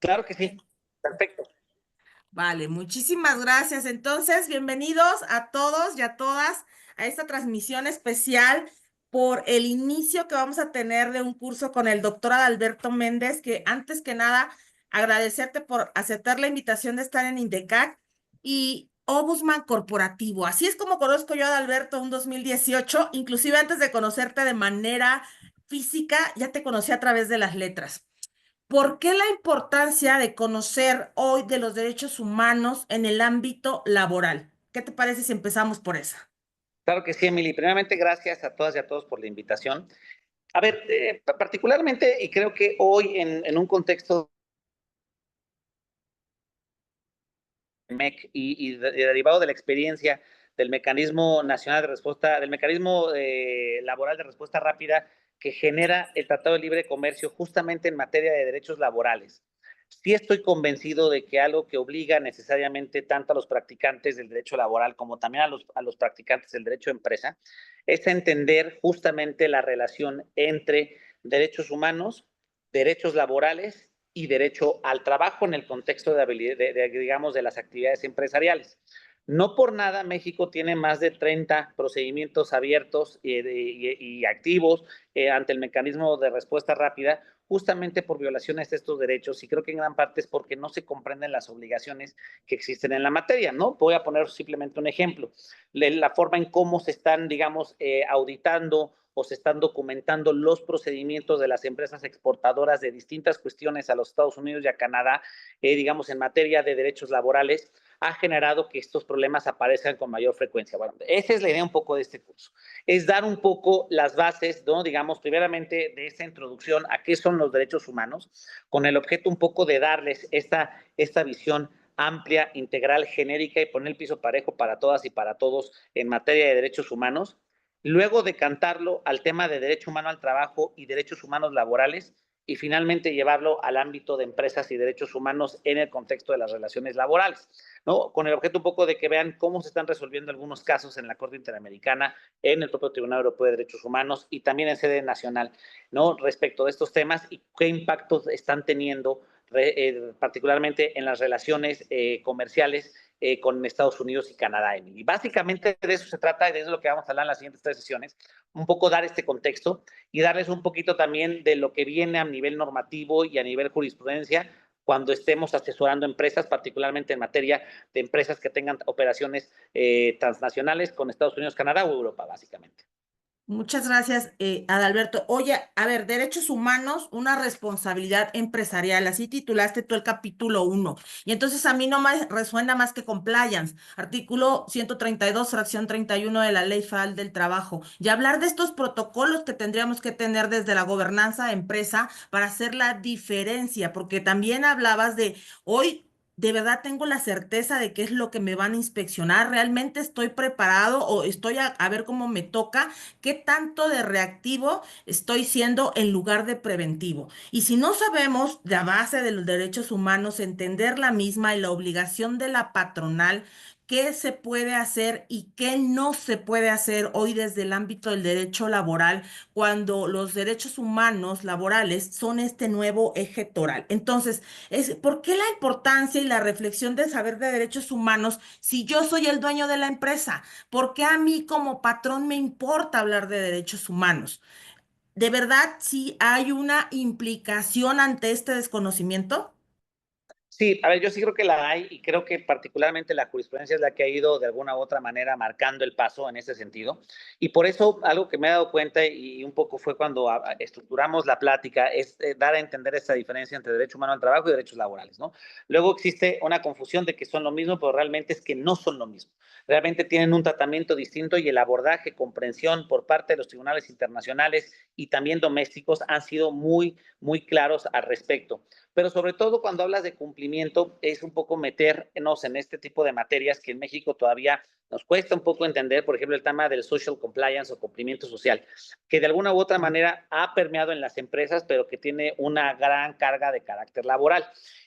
Claro que sí. Perfecto. Vale, muchísimas gracias. Entonces, bienvenidos a todos y a todas a esta transmisión especial por el inicio que vamos a tener de un curso con el doctor Adalberto Méndez, que antes que nada agradecerte por aceptar la invitación de estar en Indecac y Obusman Corporativo. Así es como conozco yo a Adalberto un 2018, inclusive antes de conocerte de manera física, ya te conocí a través de las letras. ¿Por qué la importancia de conocer hoy de los derechos humanos en el ámbito laboral? ¿Qué te parece si empezamos por esa? Claro que sí, Emily. Primeramente, gracias a todas y a todos por la invitación. A ver, particularmente, y creo que hoy en un contexto MEC y derivado de la experiencia del mecanismo nacional de respuesta, del mecanismo laboral de respuesta rápida que genera el Tratado de Libre Comercio justamente en materia de derechos laborales. Sí estoy convencido de que algo que obliga necesariamente tanto a los practicantes del derecho laboral como también a los practicantes del derecho de empresa es entender justamente la relación entre derechos humanos, derechos laborales y derecho al trabajo en el contexto digamos, de las actividades empresariales. No por nada México tiene más de 30 procedimientos abiertos y activos ante el mecanismo de respuesta rápida, justamente por violaciones de estos derechos, y creo que en gran parte es porque no se comprenden las obligaciones que existen en la materia, ¿no? Voy a poner simplemente un ejemplo, la forma en cómo se están, digamos, auditando o se están documentando los procedimientos de las empresas exportadoras de distintas cuestiones a los Estados Unidos y a Canadá, digamos, en materia de derechos laborales, ha generado que estos problemas aparezcan con mayor frecuencia. Bueno, esa es la idea un poco de este curso, es dar un poco las bases, ¿no? Digamos, primeramente de esta introducción a qué son los derechos humanos, con el objeto un poco de darles esta visión amplia, integral, genérica y poner el piso parejo para todas y para todos en materia de derechos humanos. Luego decantarlo al tema de derecho humano al trabajo y derechos humanos laborales, y finalmente llevarlo al ámbito de empresas y derechos humanos en el contexto de las relaciones laborales, ¿no? Con el objeto un poco de que vean cómo se están resolviendo algunos casos en la Corte Interamericana, en el propio Tribunal Europeo de Derechos Humanos y también en sede nacional, ¿no? Respecto de estos temas y qué impactos están teniendo particularmente en las relaciones comerciales con Estados Unidos y Canadá. Y básicamente de eso se trata y de eso es lo que vamos a hablar en las siguientes 3 sesiones, un poco dar este contexto y darles un poquito también de lo que viene a nivel normativo y a nivel jurisprudencia cuando estemos asesorando empresas, particularmente en materia de empresas que tengan operaciones transnacionales con Estados Unidos, Canadá o Europa, básicamente. Muchas gracias, Adalberto. Oye, a ver, derechos humanos, una responsabilidad empresarial, así titulaste tú el capítulo 1. Y entonces a mí no me resuena más que compliance, artículo 132, fracción 31 de la Ley Federal del Trabajo. Y hablar de estos protocolos que tendríamos que tener desde la gobernanza de empresa para hacer la diferencia, porque también hablabas de hoy. ¿De verdad tengo la certeza de qué es lo que me van a inspeccionar? ¿Realmente estoy preparado o estoy a ver cómo me toca? ¿Qué tanto de reactivo estoy siendo en lugar de preventivo? Y si no sabemos la base de los derechos humanos, entender la misma y la obligación de la patronal, qué se puede hacer y qué no se puede hacer hoy desde el ámbito del derecho laboral cuando los derechos humanos laborales son este nuevo eje toral. Entonces, ¿por qué la importancia y la reflexión de saber de derechos humanos si yo soy el dueño de la empresa? ¿Por qué a mí como patrón me importa hablar de derechos humanos? ¿De verdad sí hay una implicación ante este desconocimiento? Sí, a ver, yo sí creo que la hay y creo que particularmente la jurisprudencia es la que ha ido de alguna u otra manera marcando el paso en ese sentido. Y por eso algo que me he dado cuenta y un poco fue cuando estructuramos la plática es dar a entender esta diferencia entre derecho humano al trabajo y derechos laborales, ¿no? Luego existe una confusión de que son lo mismo, pero realmente es que no son lo mismo. Realmente tienen un tratamiento distinto y el abordaje, comprensión por parte de los tribunales internacionales y también domésticos han sido muy, muy claros al respecto, pero sobre todo cuando hablas de cumplimiento es un poco meternos en este tipo de materias que en México todavía nos cuesta un poco entender, por ejemplo, el tema del social compliance o cumplimiento social, que de alguna u otra manera ha permeado en las empresas, pero que tiene una gran carga de carácter laboral.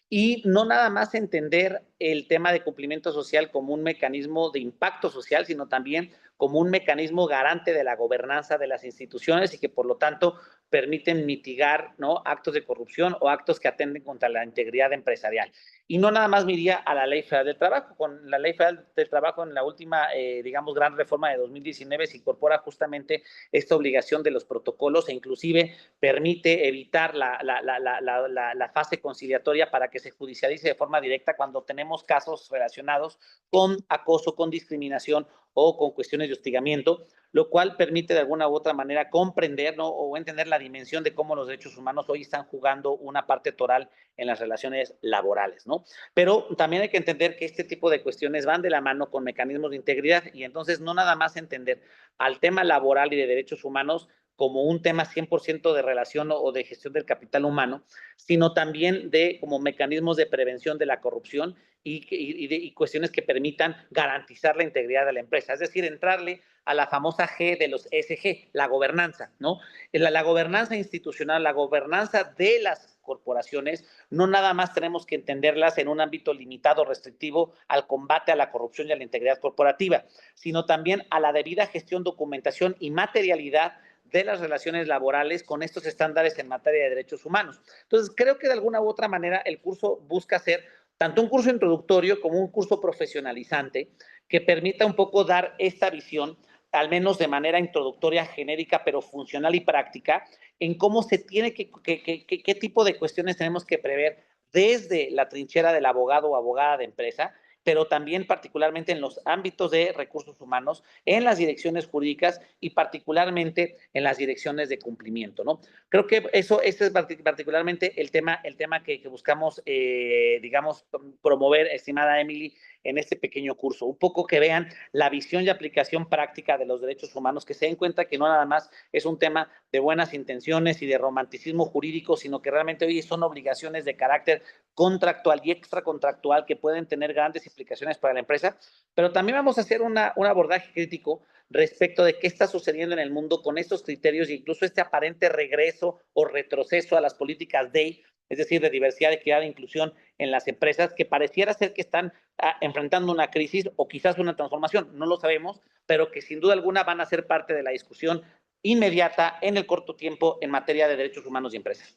y no nada más entender el tema de cumplimiento social como un mecanismo de impacto social, sino también como un mecanismo garante de la gobernanza de las instituciones y que por lo tanto permiten mitigar, ¿no?, actos de corrupción o actos que atenten contra la integridad empresarial. Y no nada más me iría a la Ley Federal del Trabajo. Con la Ley Federal del Trabajo, en la última, digamos, gran reforma de 2019, se incorpora justamente esta obligación de los protocolos e inclusive permite evitar la fase conciliatoria para que se judicialice de forma directa cuando tenemos casos relacionados con acoso, con discriminación o con cuestiones de hostigamiento, lo cual permite de alguna u otra manera comprender, ¿no?, o entender la dimensión de cómo los derechos humanos hoy están jugando una parte toral en las relaciones laborales, ¿no? Pero también hay que entender que este tipo de cuestiones van de la mano con mecanismos de integridad y entonces no nada más entender al tema laboral y de derechos humanos como un tema 100% de relación o de gestión del capital humano, sino también de como mecanismos de prevención de la corrupción y cuestiones que permitan garantizar la integridad de la empresa. Es decir, entrarle a la famosa G de los ESG, la gobernanza, ¿no? La gobernanza institucional, la gobernanza de las corporaciones, no nada más tenemos que entenderlas en un ámbito limitado, restrictivo al combate a la corrupción y a la integridad corporativa, sino también a la debida gestión, documentación y materialidad de las relaciones laborales con estos estándares en materia de derechos humanos. Entonces, creo que de alguna u otra manera el curso busca ser tanto un curso introductorio como un curso profesionalizante que permita un poco dar esta visión, al menos de manera introductoria, genérica, pero funcional y práctica, en cómo se tiene qué tipo de cuestiones tenemos que prever desde la trinchera del abogado o abogada de empresa, pero también particularmente en los ámbitos de recursos humanos, en las direcciones jurídicas y particularmente en las direcciones de cumplimiento, ¿no? Creo que este es particularmente el tema que buscamos, digamos, promover, estimada Emily, en este pequeño curso. Un poco que vean la visión y aplicación práctica de los derechos humanos, que se den cuenta que no nada más es un tema de buenas intenciones y de romanticismo jurídico, sino que realmente hoy son obligaciones de carácter contractual y extracontractual que pueden tener grandes implicaciones para la empresa, pero también vamos a hacer un abordaje crítico respecto de qué está sucediendo en el mundo con estos criterios e incluso este aparente regreso o retroceso a las políticas DEI, es decir, de diversidad, equidad e inclusión en las empresas, que pareciera ser que están enfrentando una crisis o quizás una transformación, no lo sabemos, pero que sin duda alguna van a ser parte de la discusión inmediata en el corto tiempo en materia de derechos humanos y empresas.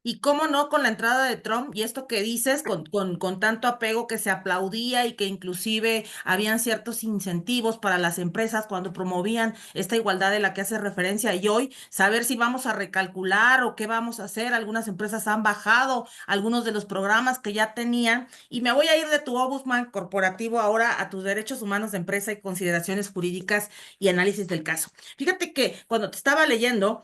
Y cómo no, con la entrada de Trump y esto que dices, con tanto apego que se aplaudía y que inclusive habían ciertos incentivos para las empresas cuando promovían esta igualdad de la que hace referencia y hoy saber si vamos a recalcular o qué vamos a hacer. Algunas empresas han bajado algunos de los programas que ya tenían y me voy a ir de tu ombudsman corporativo ahora a tus derechos humanos de empresa y consideraciones jurídicas y análisis del caso. Fíjate que cuando te estaba leyendo,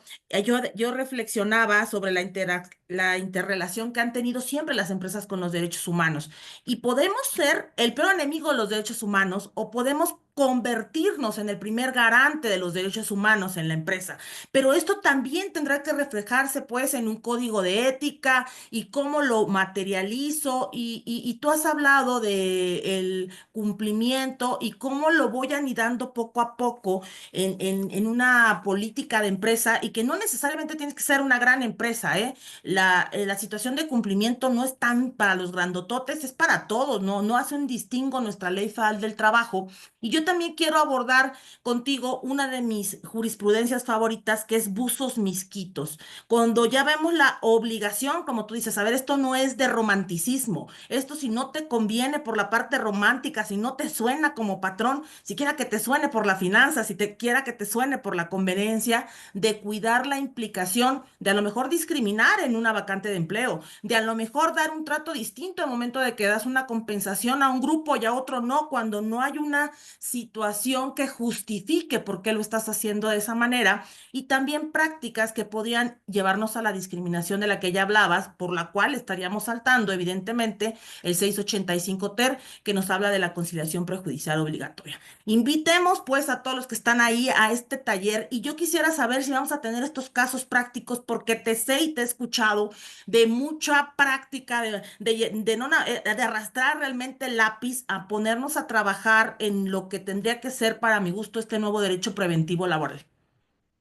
yo reflexionaba sobre la interrelación que han tenido siempre las empresas con los derechos humanos. Y podemos ser el peor enemigo de los derechos humanos o podemos convertirnos en el primer garante de los derechos humanos en la empresa. Pero esto también tendrá que reflejarse pues en un código de ética y cómo lo materializo. Y tú has hablado de el cumplimiento y cómo lo voy anidando poco a poco en una política de empresa y que no necesariamente tienes que ser una gran empresa, ¿eh? La situación de cumplimiento no es tan para los grandototes, es para todos, ¿no? No hace un distingo nuestra ley federal del trabajo. Y yo también quiero abordar contigo una de mis jurisprudencias favoritas, que es Buzos Misquitos. Cuando ya vemos la obligación, como tú dices, a ver, esto no es de romanticismo. Esto si no te conviene por la parte romántica, si no te suena como patrón, siquiera que te suene por la finanza, si te quiera que te suene por la conveniencia, de cuidar la implicación de a lo mejor discriminar en una vacante de empleo, de a lo mejor dar un trato distinto al momento de que das una compensación a un grupo y a otro no, cuando no hay una situación que justifique por qué lo estás haciendo de esa manera, y también prácticas que podían llevarnos a la discriminación de la que ya hablabas, por la cual estaríamos saltando, evidentemente, el 685 TER, que nos habla de la conciliación prejudicial obligatoria. Invitemos pues a todos los que están ahí a este taller y yo quisiera saber si vamos a tener estos casos prácticos porque te sé y te he escuchado de mucha práctica, de no, de arrastrar realmente el lápiz a ponernos a trabajar en lo que tendría que ser para mi gusto este nuevo derecho preventivo laboral.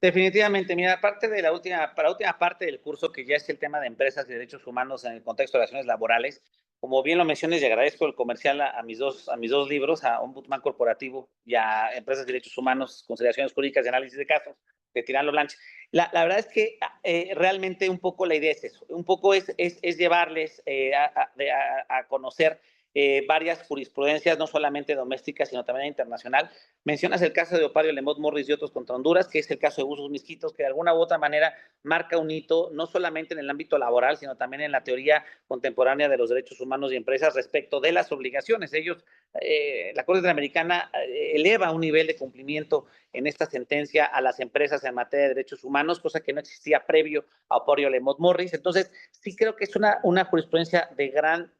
Definitivamente, mira, aparte de para la última parte del curso, que ya es el tema de empresas y derechos humanos en el contexto de relaciones laborales, como bien lo mencionas, y agradezco el comercial a mis dos libros, a Ombudsman Corporativo y a Empresas de Derechos Humanos, Consideraciones Jurídicas y Análisis de Casos, de Tirano Blanche. La verdad es que realmente un poco la idea es eso, un poco es llevarles a conocer varias jurisprudencias, no solamente domésticas, sino también internacional. Mencionas el caso de Opario Lemot Morris y otros contra Honduras, que es el caso de Usos Misquitos, que de alguna u otra manera marca un hito, no solamente en el ámbito laboral, sino también en la teoría contemporánea de los derechos humanos y empresas respecto de las obligaciones. La Corte Interamericana eleva un nivel de cumplimiento en esta sentencia a las empresas en materia de derechos humanos, cosa que no existía previo a Opario Lemot Morris. Entonces, sí creo que es una jurisprudencia de gran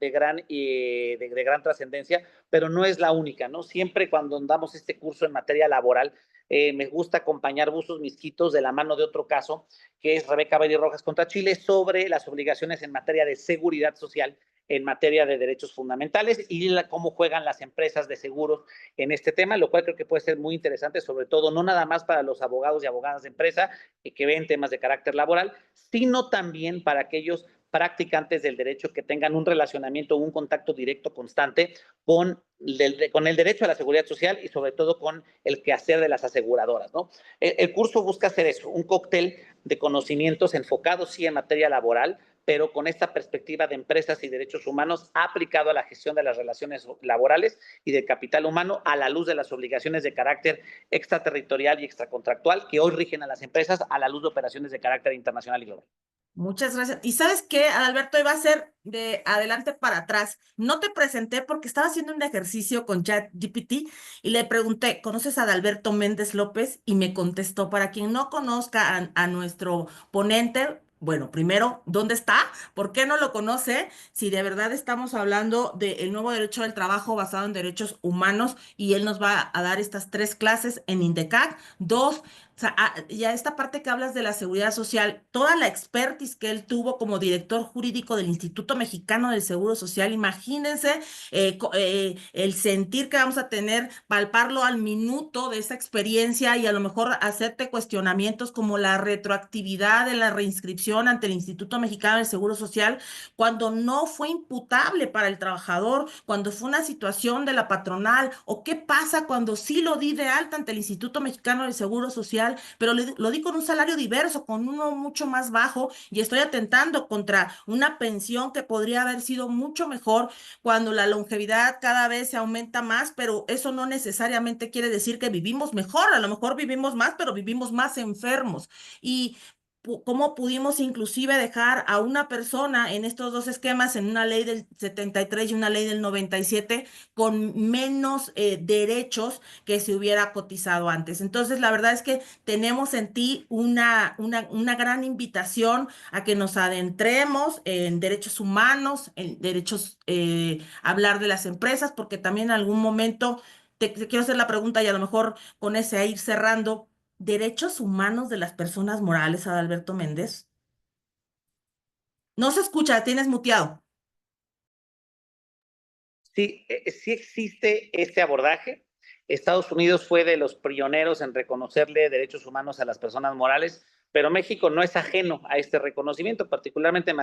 trascendencia, pero no es la única, ¿no? Siempre cuando damos este curso en materia laboral, me gusta acompañar Buzos Misquitos de la mano de otro caso, que es Rebeca Belli Rojas contra Chile, sobre las obligaciones en materia de seguridad social, en materia de derechos fundamentales y cómo juegan las empresas de seguros en este tema, lo cual creo que puede ser muy interesante, sobre todo no nada más para los abogados y abogadas de empresa que ven temas de carácter laboral, sino también para aquellos practicantes del derecho que tengan un relacionamiento, un contacto directo constante con el derecho a la seguridad social y sobre todo con el quehacer de las aseguradoras, ¿no? El curso busca hacer eso, un cóctel de conocimientos enfocados sí en materia laboral, pero con esta perspectiva de empresas y derechos humanos aplicado a la gestión de las relaciones laborales y del capital humano a la luz de las obligaciones de carácter extraterritorial y extracontractual que hoy rigen a las empresas a la luz de operaciones de carácter internacional y global. Muchas gracias. ¿Y sabes qué, Adalberto? Iba a ser de adelante para atrás. No te presenté porque estaba haciendo un ejercicio con ChatGPT y le pregunté, ¿conoces a Adalberto Méndez López? Y me contestó, para quien no conozca a nuestro ponente, bueno, primero, ¿dónde está? ¿Por qué no lo conoce? Si de verdad estamos hablando del nuevo derecho del trabajo basado en derechos humanos y él nos va a dar estas 3 clases en INDECAC. Dos, o sea, ya esta parte que hablas de la seguridad social, toda la expertise que él tuvo como director jurídico del Instituto Mexicano del Seguro Social, imagínense el sentir que vamos a tener, palparlo al minuto de esa experiencia y a lo mejor hacerte cuestionamientos como la retroactividad de la reinscripción ante el Instituto Mexicano del Seguro Social cuando no fue imputable para el trabajador, cuando fue una situación de la patronal, o qué pasa cuando sí lo di de alta ante el Instituto Mexicano del Seguro Social, pero lo di con un salario diverso, con uno mucho más bajo, y estoy atentando contra una pensión que podría haber sido mucho mejor cuando la longevidad cada vez se aumenta más, pero eso no necesariamente quiere decir que vivimos mejor, a lo mejor vivimos más, pero vivimos más enfermos. Y cómo pudimos inclusive dejar a una persona en estos dos esquemas, en una ley del 73 y una ley del 97, con menos derechos que se hubiera cotizado antes. Entonces, la verdad es que tenemos en ti una gran invitación a que nos adentremos en derechos humanos, en derechos, hablar de las empresas, porque también en algún momento te quiero hacer la pregunta y a lo mejor con ese a ir cerrando. Derechos humanos de las personas morales, Adalberto Méndez. No se escucha, tienes muteado. Sí, sí existe este abordaje. Estados Unidos fue de los pioneros en reconocerle derechos humanos a las personas morales, pero México no es ajeno a este reconocimiento, particularmente en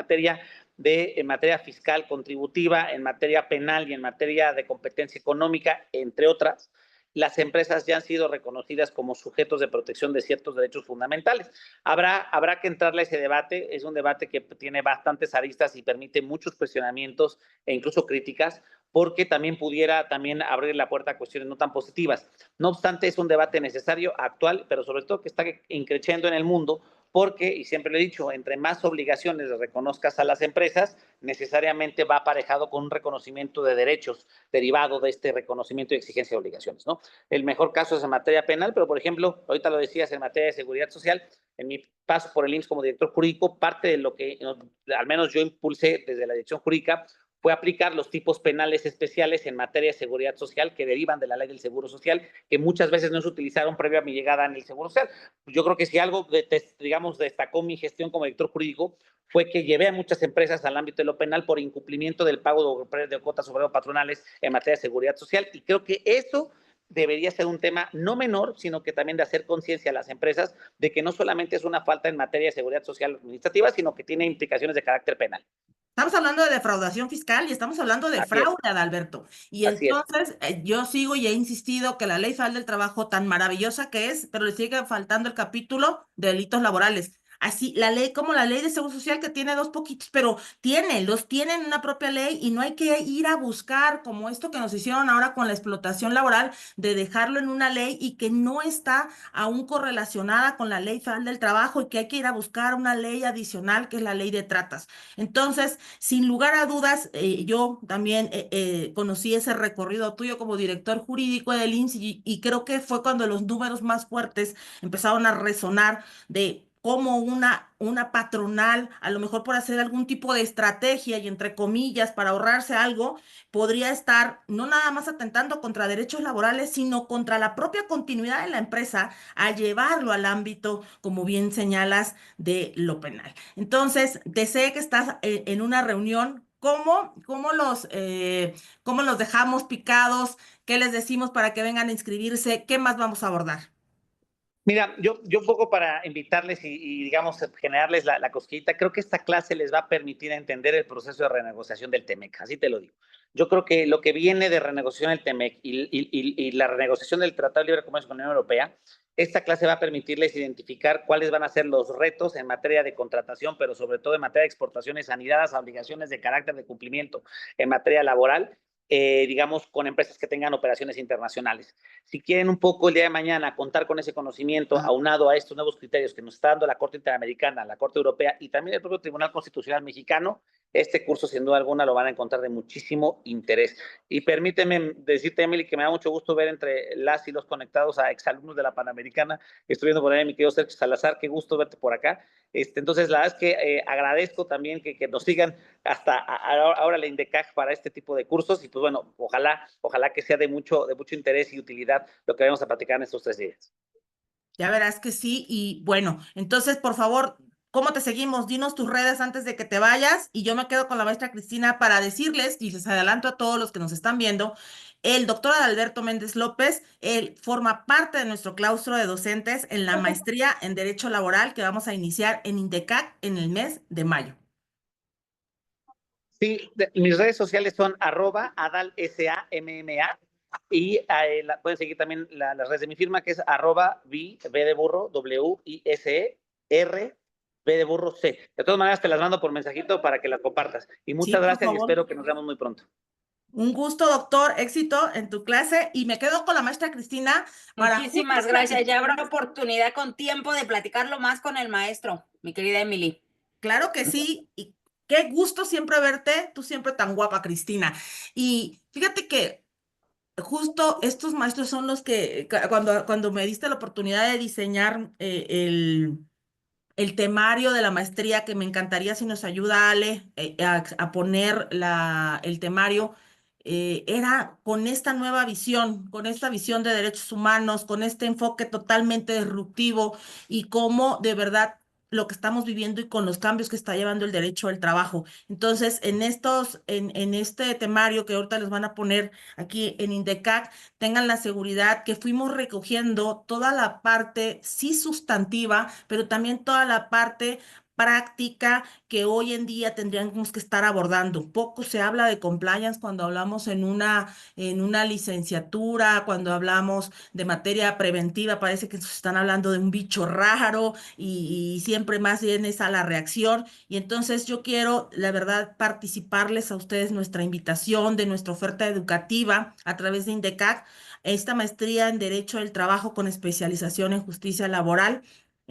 materia fiscal, contributiva, en materia penal y en materia de competencia económica, entre otras. Las empresas ya han sido reconocidas como sujetos de protección de ciertos derechos fundamentales. Habrá que entrarle a ese debate. Es un debate que tiene bastantes aristas y permite muchos cuestionamientos e incluso críticas, porque también pudiera abrir la puerta a cuestiones no tan positivas. No obstante, es un debate necesario, actual, pero sobre todo que está increciendo en el mundo, porque, y siempre lo he dicho, entre más obligaciones reconozcas a las empresas, necesariamente va aparejado con un reconocimiento de derechos derivado de este reconocimiento y exigencia de obligaciones, ¿no? El mejor caso es en materia penal, pero por ejemplo, ahorita lo decías, en materia de seguridad social, en mi paso por el IMSS como director jurídico, parte de lo que al menos yo impulsé desde la dirección jurídica fue aplicar los tipos penales especiales en materia de seguridad social que derivan de la ley del Seguro Social, que muchas veces no se utilizaron previo a mi llegada en el Seguro Social. Yo creo que si algo, digamos, destacó mi gestión como director jurídico fue que llevé a muchas empresas al ámbito de lo penal por incumplimiento del pago de cuotas obrero patronales en materia de seguridad social, y creo que eso debería ser un tema no menor, sino que también de hacer conciencia a las empresas de que no solamente es una falta en materia de seguridad social administrativa, sino que tiene implicaciones de carácter penal. Estamos hablando de defraudación fiscal y estamos hablando de Así es, fraude, Adalberto. Y así es. entonces yo sigo y he insistido que la Ley Federal del Trabajo, tan maravillosa que es, pero le sigue faltando el capítulo de delitos laborales. Así, la ley, como la ley de Seguro Social, que tiene dos poquitos, pero los tiene en una propia ley y no hay que ir a buscar, como esto que nos hicieron ahora con la explotación laboral, de dejarlo en una ley y que no está aún correlacionada con la Ley Federal del Trabajo y que hay que ir a buscar una ley adicional que es la ley de tratas. Entonces, sin lugar a dudas, yo también conocí ese recorrido tuyo como director jurídico del IMSS y creo que fue cuando los números más fuertes empezaron a resonar de cómo una patronal, a lo mejor por hacer algún tipo de estrategia y entre comillas para ahorrarse algo, podría estar no nada más atentando contra derechos laborales, sino contra la propia continuidad de la empresa a llevarlo al ámbito, como bien señalas, de lo penal. Entonces, sé que estás en una reunión. ¿Cómo los dejamos picados? ¿Qué les decimos para que vengan a inscribirse? ¿Qué más vamos a abordar? Mira, yo un poco para invitarles digamos, generarles la cosquillita, creo que esta clase les va a permitir entender el proceso de renegociación del TEMEC, así te lo digo. Yo creo que lo que viene de renegociación del TEMEC y la renegociación del Tratado de Libre Comercio con la Unión Europea, esta clase va a permitirles identificar cuáles van a ser los retos en materia de contratación, pero sobre todo en materia de exportaciones, sanidades, obligaciones de carácter de cumplimiento en materia laboral, digamos, con empresas que tengan operaciones internacionales. Si quieren un poco el día de mañana contar con ese conocimiento aunado a estos nuevos criterios que nos está dando la Corte Interamericana, la Corte Europea y también el propio Tribunal Constitucional Mexicano, este curso sin duda alguna lo van a encontrar de muchísimo interés. Y permíteme decirte, Emily, que me da mucho gusto ver entre las y los conectados a exalumnos de la Panamericana. Estoy viendo por ahí a mi querido Sergio Salazar, qué gusto verte por acá. Entonces, la verdad es que agradezco también que nos sigan hasta ahora la INDECAG para este tipo de cursos y pues bueno, ojalá que sea de mucho interés y utilidad lo que vamos a platicar en estos 3 días. Ya verás que sí. Y bueno, entonces, por favor, ¿cómo te seguimos? Dinos tus redes antes de que te vayas y yo me quedo con la maestra Cristina para decirles, y les adelanto a todos los que nos están viendo, el doctor Adalberto Méndez López, él forma parte de nuestro claustro de docentes en la maestría en Derecho Laboral que vamos a iniciar en INDECAC en el mes de mayo. Sí, mis redes sociales son @adalsamma y pueden seguir también las redes de mi firma que es @b de burro, WISER, B de burro C. De todas maneras te las mando por mensajito para que las compartas. Y Sí, muchas por gracias y favor. espero que nos veamos muy pronto. Un gusto, doctor, éxito en tu clase y me quedo con la maestra Cristina para justo Muchísimas gracias. Ya habrá oportunidad con tiempo de platicarlo más con el maestro, mi querida Emily. Claro que sí, y qué gusto siempre verte, tú siempre tan guapa, Cristina. Y fíjate que justo estos maestros son los que cuando me diste la oportunidad de diseñar el temario de la maestría, que me encantaría si nos ayuda Ale a poner el temario, era con esta nueva visión, con esta visión de derechos humanos, con este enfoque totalmente disruptivo y cómo de verdad lo que estamos viviendo y con los cambios que está llevando el derecho al trabajo. Entonces, en este temario que ahorita les van a poner aquí en INDECAC, tengan la seguridad que fuimos recogiendo toda la parte sí sustantiva, pero también toda la parte práctica que hoy en día tendríamos que estar abordando. Poco se habla de compliance cuando hablamos en una licenciatura, cuando hablamos de materia preventiva, parece que nos están hablando de un bicho raro y siempre más bien es a la reacción. Y entonces yo quiero, la verdad, participarles a ustedes nuestra invitación de nuestra oferta educativa a través de INDECAC, esta maestría en Derecho del Trabajo con especialización en Justicia Laboral,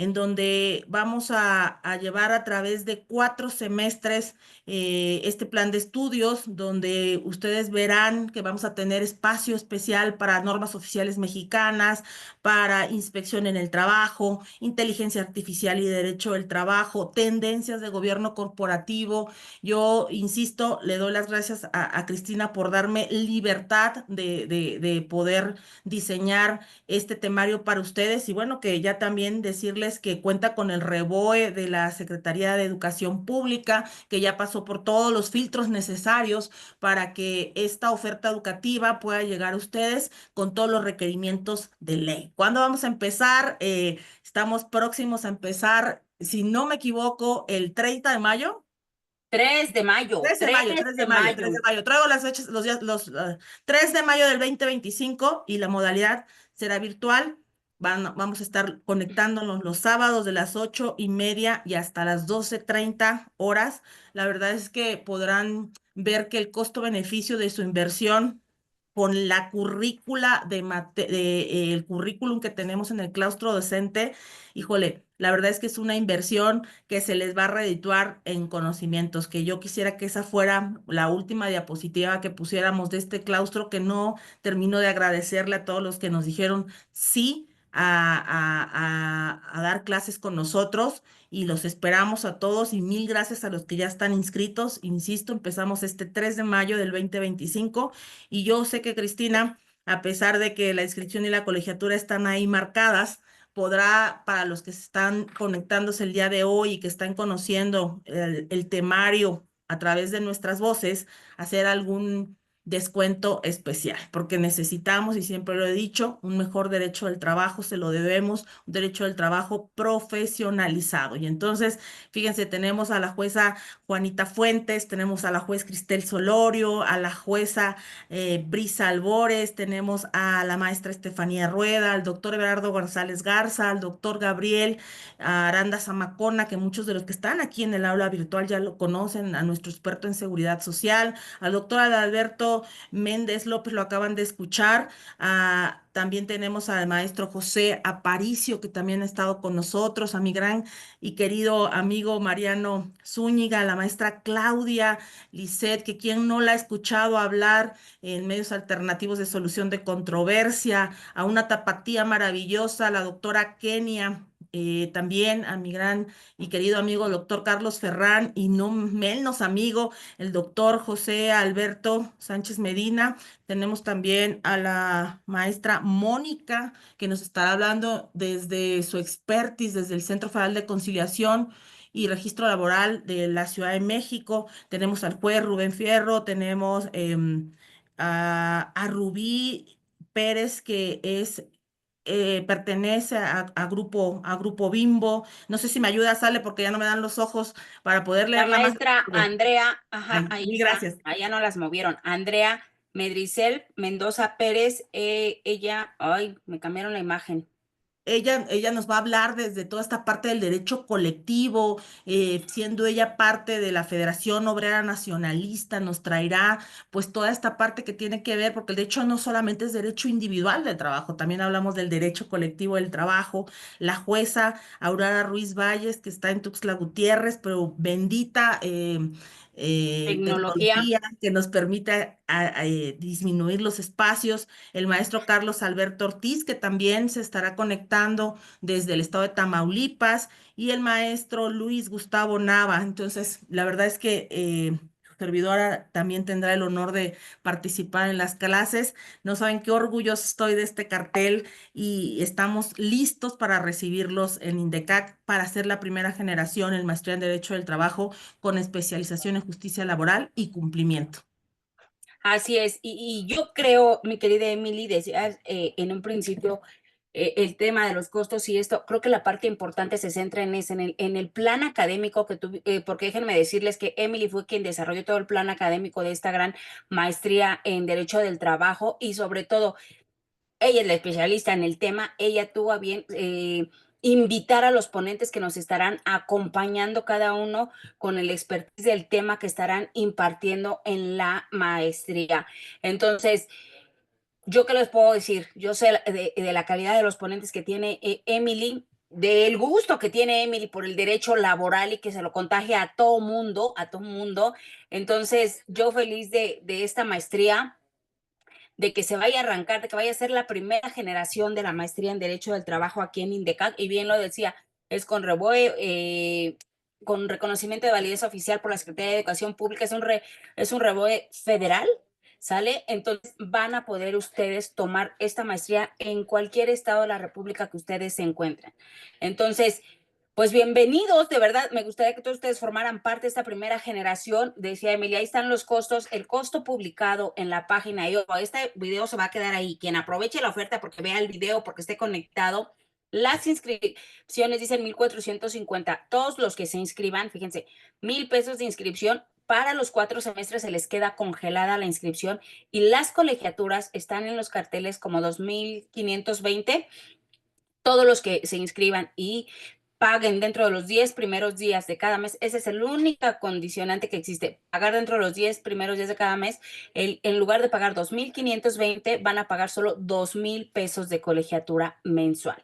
en donde vamos a llevar a través de 4 semestres este plan de estudios, donde ustedes verán que vamos a tener espacio especial para normas oficiales mexicanas, para inspección en el trabajo, inteligencia artificial y derecho del trabajo, tendencias de gobierno corporativo. Yo insisto, le doy las gracias a Cristina por darme libertad de poder diseñar este temario para ustedes y bueno, que ya también decirles que cuenta con el REBOE de la Secretaría de Educación Pública, que ya pasó por todos los filtros necesarios para que esta oferta educativa pueda llegar a ustedes con todos los requerimientos de ley. ¿Cuándo vamos a empezar? Estamos próximos a empezar, si no me equivoco, el 30 de mayo. 3 de mayo, 3 de mayo, 3 3 de de mayo, 3 de mayo. mayo. Traigo las fechas, los días, 3 de mayo del 2025 y la modalidad será virtual. Vamos a estar conectándonos los sábados de las 8:30 y hasta las 12:30 horas. La verdad es que podrán ver que el costo-beneficio de su inversión con la currícula el currículum que tenemos en el claustro docente, híjole, la verdad es que es una inversión que se les va a redituar en conocimientos, que yo quisiera que esa fuera la última diapositiva que pusiéramos de este claustro, que no termino de agradecerle a todos los que nos dijeron sí a dar clases con nosotros y los esperamos a todos y mil gracias a los que ya están inscritos. Insisto, empezamos este 3 de mayo del 2025 y yo sé que Cristina, a pesar de que la inscripción y la colegiatura están ahí marcadas, podrá, para los que están conectándose el día de hoy y que están conociendo el temario a través de nuestras voces, hacer algún descuento especial, porque necesitamos, y siempre lo he dicho, un mejor derecho del trabajo, se lo debemos, un derecho del trabajo profesionalizado. Y entonces, fíjense, tenemos a la jueza Juanita Fuentes, tenemos a la juez Cristel Solorio, a la jueza Brisa Albores, tenemos a la maestra Estefanía Rueda, al doctor Everardo González Garza, al doctor Gabriel Aranda Zamacona, que muchos de los que están aquí en el aula virtual ya lo conocen, a nuestro experto en seguridad social, al doctor Adalberto Méndez López, lo acaban de escuchar, también tenemos al maestro José Aparicio, que también ha estado con nosotros, a mi gran y querido amigo Mariano Zúñiga, a la maestra Claudia Lisset, que quien no la ha escuchado hablar en medios alternativos de solución de controversia, a una tapatía maravillosa, la doctora Kenia. También a mi gran y querido amigo el doctor Carlos Ferrán y no menos amigo el doctor José Alberto Sánchez Medina. Tenemos también a la maestra Mónica que nos estará hablando desde su expertise, desde el Centro Federal de Conciliación y Registro Laboral de la Ciudad de México. Tenemos al juez Rubén Fierro, tenemos a Rubí Pérez, que pertenece a Grupo Bimbo. No sé si me ayuda, sale, porque ya no me dan los ojos para poder La leerla más maestra rápido. Andrea, ajá, Ay, ahí mil está, gracias. allá no las movieron. Andrea Medricel Mendoza Pérez, ella, ay, me cambiaron la imagen. Ella nos va a hablar desde toda esta parte del derecho colectivo, siendo ella parte de la Federación Obrera Nacionalista, nos traerá pues toda esta parte que tiene que ver, porque el derecho no solamente es derecho individual del trabajo, también hablamos del derecho colectivo del trabajo. La jueza Aurora Ruiz Valles, que está en Tuxtla Gutiérrez, pero bendita Tecnología. tecnología que nos permite disminuir los espacios, el maestro Carlos Alberto Ortiz, que también se estará conectando desde el estado de Tamaulipas, y el maestro Luis Gustavo Nava. Entonces, la verdad es que su servidora también tendrá el honor de participar en las clases. No saben qué orgulloso estoy de este cartel y estamos listos para recibirlos en INDECAC para hacer la primera generación en maestría en Derecho del Trabajo con especialización en justicia laboral y cumplimiento. Así es, y yo creo, mi querida Emily, decías en un principio el tema de los costos y esto, creo que la parte importante se centra en eso, en el plan académico que tú, porque déjenme decirles que Emily fue quien desarrolló todo el plan académico de esta gran maestría en Derecho del Trabajo y sobre todo, ella es la especialista en el tema, ella tuvo a bien invitar a los ponentes que nos estarán acompañando cada uno con el expertise del tema que estarán impartiendo en la maestría. Entonces, ¿yo qué les puedo decir? Yo sé de la calidad de los ponentes que tiene Emily, del gusto que tiene Emily por el derecho laboral y que se lo contagia a todo mundo, a todo mundo. Entonces, yo feliz de esta maestría, de que se vaya a arrancar, de que vaya a ser la primera generación de la maestría en Derecho del Trabajo aquí en INDECAC, y bien lo decía, es con REBOE, con reconocimiento de validez oficial por la Secretaría de Educación Pública, es un REBOE federal, ¿sale? Entonces van a poder ustedes tomar esta maestría en cualquier estado de la República que ustedes se encuentren. Entonces, pues bienvenidos, de verdad, me gustaría que todos ustedes formaran parte de esta primera generación. Decía Emilia, ahí están los costos, el costo publicado en la página, y este video se va a quedar ahí. Quien aproveche la oferta porque vea el video, porque esté conectado, Las inscripciones dicen 1,450. Todos los que se inscriban, fíjense, 1,000 pesos de inscripción. Para los 4 semestres se les queda congelada la inscripción y las colegiaturas están en los carteles como 2,520. Todos los que se inscriban y paguen dentro de los 10 primeros días de cada mes, ese es el único condicionante que existe, pagar dentro de los 10 primeros días de cada mes, en lugar de pagar 2,520, van a pagar solo 2,000 pesos de colegiatura mensual.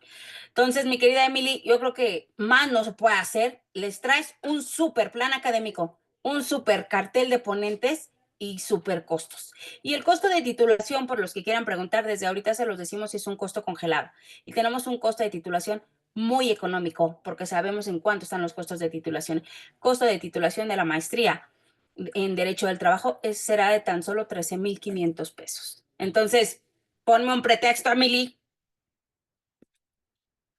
Entonces, mi querida Emily, yo creo que más no se puede hacer. Les traes un súper plan académico, un súper cartel de ponentes y súper costos. Y el costo de titulación, por los que quieran preguntar, desde ahorita se los decimos si es un costo congelado. Y tenemos un costo de titulación muy económico, porque sabemos en cuánto están los costos de titulación. Costo de titulación de la maestría en Derecho del Trabajo será de tan solo 13,500 pesos. Entonces, ponme un pretexto, Emily.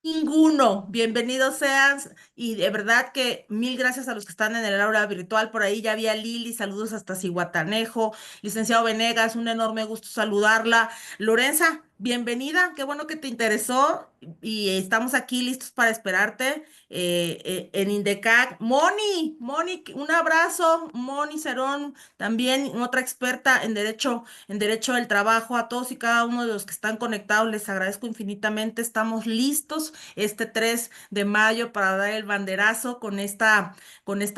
Ninguno, bienvenidos sean y de verdad que mil gracias a los que están en el aula virtual. Por ahí ya vi a Lili, saludos hasta Cihuatanejo, licenciado Venegas, un enorme gusto saludarla. Lorenza, bienvenida, qué bueno que te interesó y estamos aquí listos para esperarte en Indecac. Moni, un abrazo, Moni Cerón, también otra experta en derecho del trabajo. A todos y cada uno de los que están conectados les agradezco infinitamente. Estamos listos este 3 de mayo para dar el banderazo con esta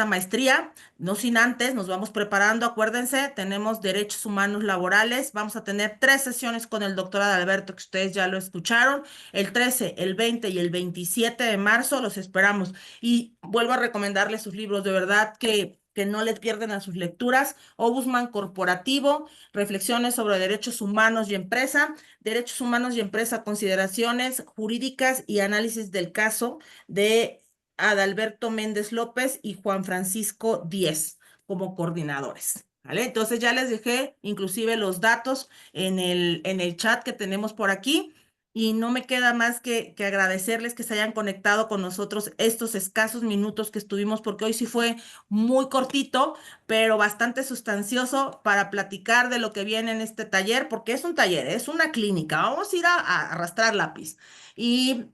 maestría. No sin antes, nos vamos preparando, acuérdense, tenemos derechos humanos laborales, vamos a tener 3 sesiones con el doctor Adalberto, que ustedes ya lo escucharon, el 13, el 20 y el 27 de marzo, los esperamos. Y vuelvo a recomendarles sus libros, de verdad que no les pierden a sus lecturas. Ombudsman Corporativo, Reflexiones sobre Derechos Humanos y Empresa, Derechos Humanos y Empresa, Consideraciones Jurídicas y Análisis del Caso, de Adalberto Méndez López y Juan Francisco Díez como coordinadores. ¿Vale? Entonces ya les dejé inclusive los datos en el chat que tenemos por aquí. Y no me queda más que agradecerles que se hayan conectado con nosotros estos escasos minutos que estuvimos, porque hoy sí fue muy cortito, pero bastante sustancioso para platicar de lo que viene en este taller, porque es un taller, es una clínica. Vamos a ir a arrastrar lápiz. Y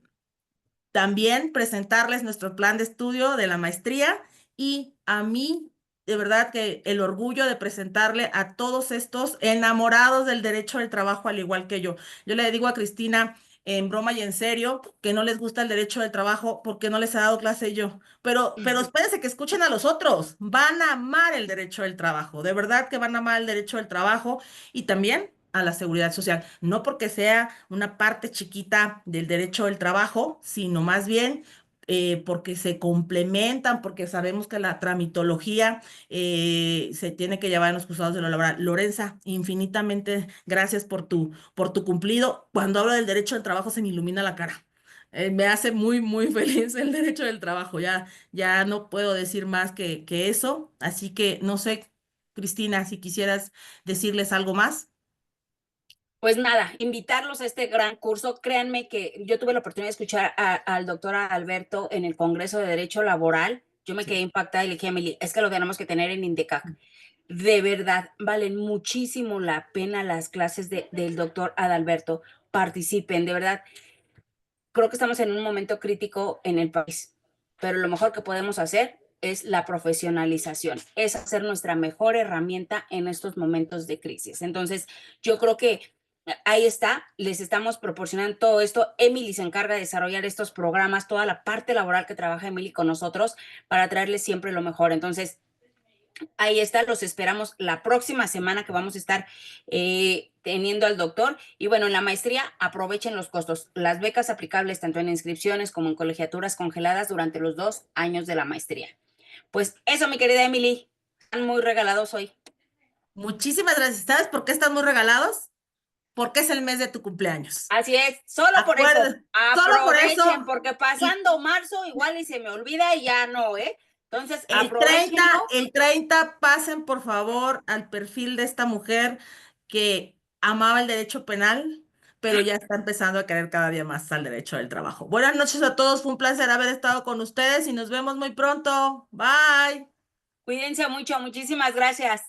también presentarles nuestro plan de estudio de la maestría y a mí, de verdad que el orgullo de presentarle a todos estos enamorados del derecho del trabajo, al igual que yo. Yo le digo a Cristina, en broma y en serio, que no les gusta el derecho del trabajo porque no les he dado clase yo. Pero espérense que escuchen a los otros. Van a amar el derecho del trabajo. De verdad que van a amar el derecho del trabajo y también a la seguridad social. No porque sea una parte chiquita del derecho del trabajo, sino más bien porque se complementan, porque sabemos que la tramitología se tiene que llevar en los juzgados de lo laboral. Lorenza, infinitamente gracias por tu cumplido. Cuando hablo del derecho del trabajo se me ilumina la cara. Me hace muy, muy feliz el derecho del trabajo. Ya no puedo decir más que eso. Así que no sé, Cristina, si quisieras decirles algo más. Pues nada, invitarlos a este gran curso. Créanme que yo tuve la oportunidad de escuchar al doctor Alberto en el Congreso de Derecho Laboral. Yo me quedé impactada y le dije a Emily, es que lo tenemos que tener en Indecac. De verdad, valen muchísimo la pena las clases del doctor Adalberto. Participen, de verdad. Creo que estamos en un momento crítico en el país, pero lo mejor que podemos hacer es la profesionalización, es hacer nuestra mejor herramienta en estos momentos de crisis. Entonces, yo creo que ahí está, les estamos proporcionando todo esto. Emily se encarga de desarrollar estos programas, toda la parte laboral que trabaja Emily con nosotros para traerles siempre lo mejor. Entonces, ahí está, los esperamos la próxima semana que vamos a estar teniendo al doctor. Y bueno, en la maestría aprovechen los costos. Las becas aplicables tanto en inscripciones como en colegiaturas congeladas durante los 2 años de la maestría. Pues eso, mi querida Emily, están muy regalados hoy. Muchísimas gracias. ¿Sabes por qué están muy regalados? Porque es el mes de tu cumpleaños. Así es, solo por eso, Acuérdense, solo por eso. aprovechen, porque Y pasando marzo igual y se me olvida y ya no, ¿eh? Entonces, aprovechenlo. el 30 pasen por favor al perfil de esta mujer que amaba el derecho penal, pero ya está empezando a querer cada día más al derecho del trabajo. Buenas noches a todos, fue un placer haber estado con ustedes y nos vemos muy pronto. Bye. Cuídense mucho, muchísimas gracias.